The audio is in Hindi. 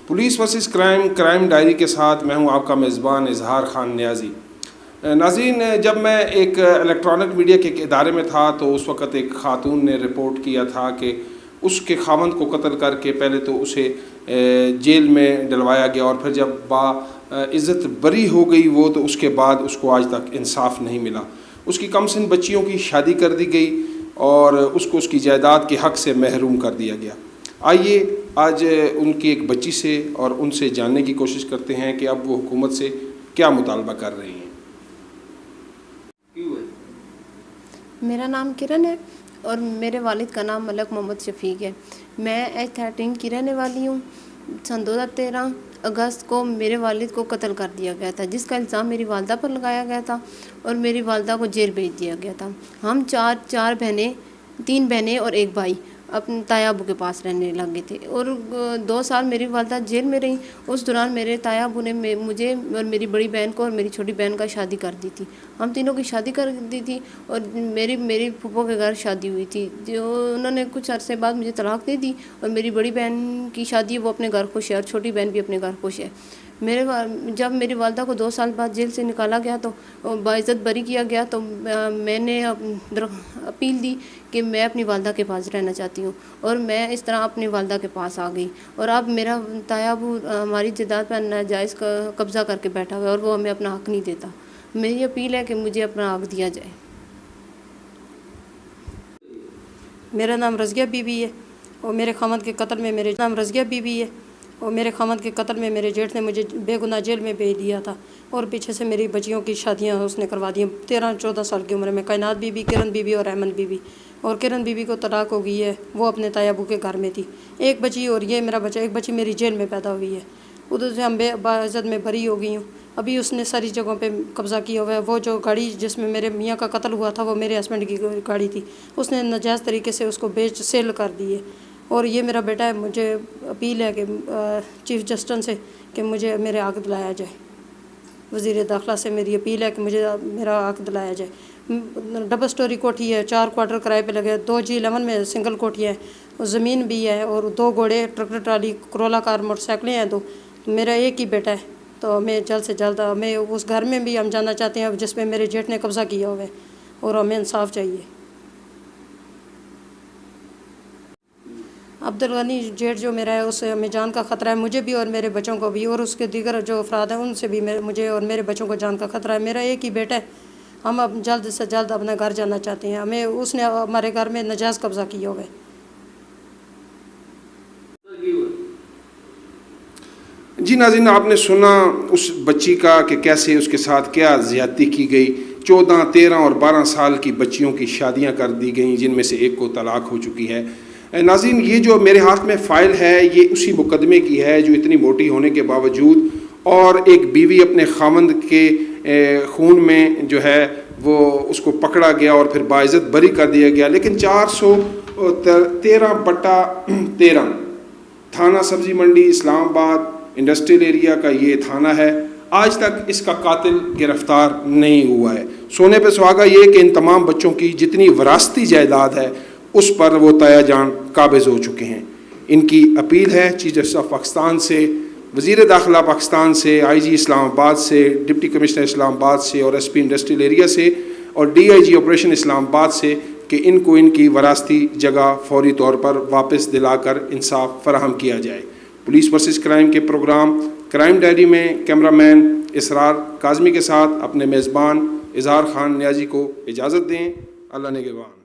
पुलिस वर्सेस क्राइम डायरी के साथ मैं हूं आपका मेज़बान इजहार खान नियाज़ी। नाज़रीन, जब मैं एक इलेक्ट्रॉनिक मीडिया के इदारे में था तो उस वक़्त एक ख़ातून ने रिपोर्ट किया था कि उसके ख़ावंद को कत्ल करके पहले तो उसे जेल में डलवाया गया और फिर जब इज़्ज़त बरी हो गई वो, तो उसके बाद उसको आज तक इंसाफ नहीं मिला। उसकी कम सिन बच्चियों की शादी कर दी गई और उसको उसकी जायदाद के हक़ से महरूम कर दिया गया। आइए आज उनकी एक बच्ची से और उनसे जानने की कोशिश करते हैं कि अब वो हुकूमत से क्या मुतालबा कर रही हैं। मेरा नाम किरण है और मेरे वालिद का नाम मलक मोहम्मद शफीक है। मैं H13 की रहने वाली हूँ। सन 2013 अगस्त को मेरे वालिद को कत्ल कर दिया गया था, जिसका इल्ज़ाम मेरी वालदा पर लगाया गया था और मेरी वालदा को जेल भेज दिया गया था। हम चार बहनें, 3 बहनें और 1 भाई अपने तायाबू के पास रहने लगे थे और 2 साल मेरी वालदा जेल में रही। उस दौरान मेरे तायाबू ने मुझे और मेरी बड़ी बहन को और मेरी छोटी बहन का शादी कर दी थी। हम तीनों की शादी कर दी थी और मेरी फूफो के घर शादी हुई थी, जो उन्होंने कुछ अरसे बाद मुझे तलाक दे दी और मेरी बड़ी बहन की शादी वो अपने घर खुश है और छोटी बहन भी अपने घर खुश है। जब मेरी वालदा को 2 साल बाद जेल से निकाला गया तो बाइज़्ज़त बरी किया गया, तो मैंने अपील दी कि मैं अपनी वालदा के पास रहना चाहती हूँ और मैं इस तरह अपनी वालदा के पास आ गई। और अब मेरा तायाबू हमारी जायदाद पर नाजायज़ कब्ज़ा करके बैठा हुआ है और वो हमें अपना हक़ नहीं देता। मेरी अपील है कि मुझे अपना हक़ दिया जाए। मेरा नाम रज़िया बीबी है और मेरे खामद के कत्ल में मेरे जेठ ने मुझे बेगुनाह जेल में भेज दिया था और पीछे से मेरी बच्चियों की शादियां उसने करवा दी। 13-14 साल की उम्र में कायनात बीबी, किरण बीबी और अहमद बीबी। और किरण बीबी को तलाक हो गई है, वो अपने तायाबू के घर में थी। एक बच्ची और ये मेरा बच्चा, एक बच्ची मेरी जेल में पैदा हुई है। उधर से हम बाइज़्ज़त में बरी हो गई हूँ। अभी उसने सारी जगहों पे कब्ज़ा किया हुआ है। वो जो गाड़ी जिसमें मेरे मियाँ का कत्ल हुआ था वो मेरे हस्बैंड की गाड़ी थी, उसने नाजायज़ तरीके से उसको सेल कर दी है। और ये मेरा बेटा है, मुझे अपील है कि चीफ़ जस्टिस से कि मुझे मेरे हक़ दिलाया जाए। वज़ीर दाखिला से मेरी अपील है कि मुझे मेरा हक़ दिलाया जाए। डबल स्टोरी कोठी है, 4 क्वार्टर किराए पे लगे, 2 G11 में सिंगल कोठियाँ है, ज़मीन भी है और 2 घोड़े, ट्रैक्टर ट्राली, करोला कार, मोटरसाइकिलें हैं 2। मेरा एक ही बेटा है, तो हमें जल्द से जल्द हमें उस घर में भी हम जाना चाहते हैं जिसमें मेरे जेठ ने कब्ज़ा किया हुआ है और हमें इंसाफ चाहिए। अब्दुल गनी जेठ जो मेरा है उससे हमें जान का ख़तरा है, मुझे भी और मेरे बच्चों को भी, और उसके दीगर जो अफराद हैं उनसे भी मुझे और मेरे बच्चों को जान का ख़तरा है। मेरा एक ही बेटा है, हम अब जल्द से जल्द अपना घर जाना चाहते हैं। हमें उसने हमारे घर में नाजायज़ कब्ज़ा किया हुआ है। जी नाज़रीन, आपने सुना उस बच्ची का कि कैसे उसके साथ क्या ज़्यादती की गई। 14, 13 और 12 साल की बच्चियों की शादियां कर दी गई, जिनमें से एक को तलाक हो चुकी है। नाज़रीन, ये जो मेरे हाथ में फ़ाइल है ये उसी मुकदमे की है जो इतनी मोटी होने के बावजूद, और एक बीवी अपने खामंद के खून में जो है वो उसको पकड़ा गया और फिर बाइज़्ज़त बरी कर दिया गया। लेकिन 413/13 थाना सब्ज़ी मंडी इस्लामाबाद इंडस्ट्रियल एरिया का ये थाना है, आज तक इसका कातिल गिरफ्तार नहीं हुआ है। सोने पे सुहागा ये कि इन तमाम बच्चों की जितनी विरासती जायदाद है उस पर वो तया जान काबिज़ हो चुके हैं। इनकी अपील है चीफ जस्टिस ऑफ पाकिस्तान से, वज़ीर दाखिला पाकिस्तान से, IG इस्लामाबाद से, डिप्टी कमिश्नर इस्लामाबाद से और SP इंडस्ट्रियल एरिया से और DIG ऑपरेशन इस्लामाबाद से कि इनको इनकी विरासती जगह फौरी तौर पर वापस दिलाकर इंसाफ फराहम किया जाए। पुलिस वर्सेस क्राइम के प्रोग्राम क्राइम डायरी में कैमरामैन इसरार काज़मी के साथ अपने मेज़बान इजहार खान नियाज़ी को इजाज़त दें। अल्लाह निगहबान।